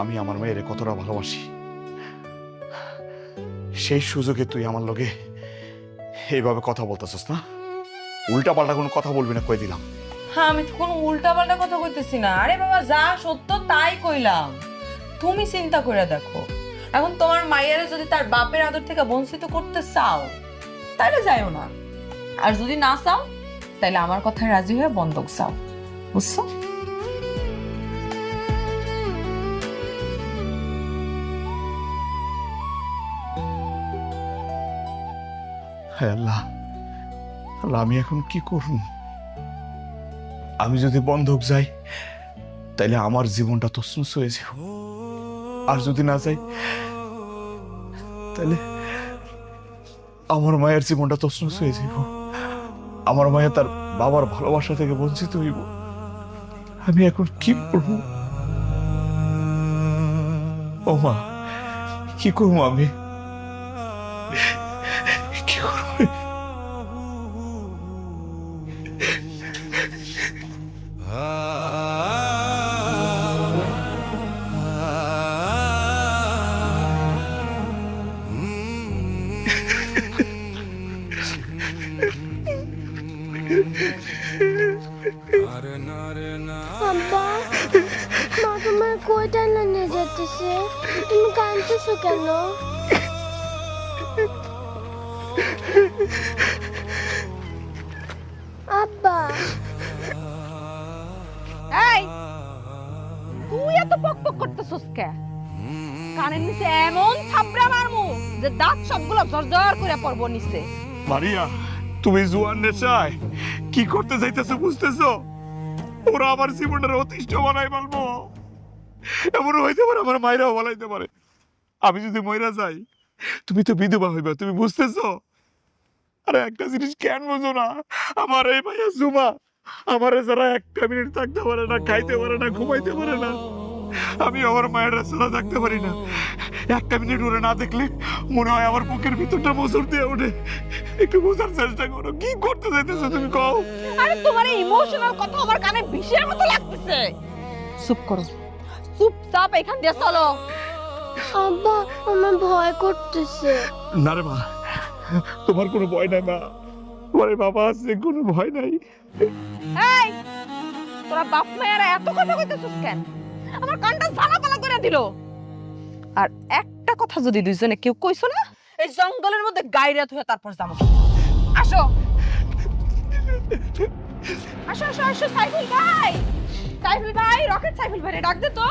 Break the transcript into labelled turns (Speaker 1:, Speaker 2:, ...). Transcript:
Speaker 1: আমি আমার মেয়েরে কতটা ভালোবাসি, সেই সুযোগে তুই আমার লগে এইভাবে কথা বলতেছিস না? উল্টা পাল্টা কোনো কথা বলবি না, কই দিলাম।
Speaker 2: হ্যাঁ, আমি তো কোনো উল্টা পাল্টা কথা কইতেছি না। আরে বাবা, যা সত্য তাই কইলাম। তুমি চিন্তা করে দেখো, এখন তোমার মায়ের যদি তার বাপের আদর থেকে বঞ্চিত করতে চাও তাহলে যাইও না, আর যদি না চাও তাহলে আমার কথায় রাজি হয়ে বন্ধক চাও, বুঝছো?
Speaker 1: হ্যাঁ আল্লাহ, আল্লাহ আমি এখন কি করব? আমি যদি বন্ধক যাই তাইলে আমার জীবনটা তছনছ হয়ে যাব, আর যদি না যাই তাহলে আমার মায়ের জীবনটা তছনছ হয়ে যাব। আমার মায়ের তার বাবার ভালোবাসা থেকে বঞ্চিত হইব। আমি এখন কি করব? ও মা, কি করবো আমি? কি করবো?
Speaker 3: আব্বা, মা তোমার কই টানা নিয়ে যেতেছে? তুমি কাঁদতেছো কেন? আব্বা,
Speaker 4: এই তুই এত পকপক করতেছস কে? কানের নিচে এমন থাপড়া মারমু যে দাঁত সবগুলো জর্জর করে পড়বো নিচে।
Speaker 1: মারিয়া, তুমি জুয়ান নেশায় কি করতে চাইতেছো বুঝতেছো? ওরা আমার জীবনটার অতিষ্ঠ বানাই বলবো। এমন হইতে পারে আমার মায়েরাও বলাইতে পারে। আমি যদি মইরা যাই তুমি তো বিধবা হইবা, তুমি বুঝতেছো? আরে একটা জিনিস কেন বুঝো না? আমার এই মাইয়া জুমা আমারে যারা একটা মিনিট থাকতে পারে না, খাইতে পারে না, ঘুমাইতে পারে না, আমি আমার মায়ের ছাড়া থাকতে পারি না। একটা মিনিট ওরে না দেখলে মনে হয় আমার বুকের ভিতরটা মোচড় দিয়ে ওঠে। একটু বোঝার চেষ্টা করো, কি করতে চাইতেছো তুমি কও?
Speaker 4: আরে তোমার এই ইমোশনাল কথা আমার কানে বিষের মতো লাগতেছে। চুপ করো, চুপচাপ এখান দিয়ে চলো।
Speaker 3: আব্বা আমার ভয় করতেছে।
Speaker 1: না রে মা, তোমার কোনো ভয় নাই মা, তোমার এই বাবা আছে, কোনো ভয় নাই।
Speaker 4: এই তোরা বাপ মায়েরা এত কথা কইতেছস কেন? আমার কানটা ঝালা পালা করে দিল। আর একটা কথা যদি দুইজনে কেউ কইছো না, এই জঙ্গলের মধ্যে গায়রাত হয়ে তারপর যাবো। আসো আসো আসো আসো, সাইফুল ভাই, সাইফুল ভাই, রকেট সাইফুল ভাই, ডাক দে তো।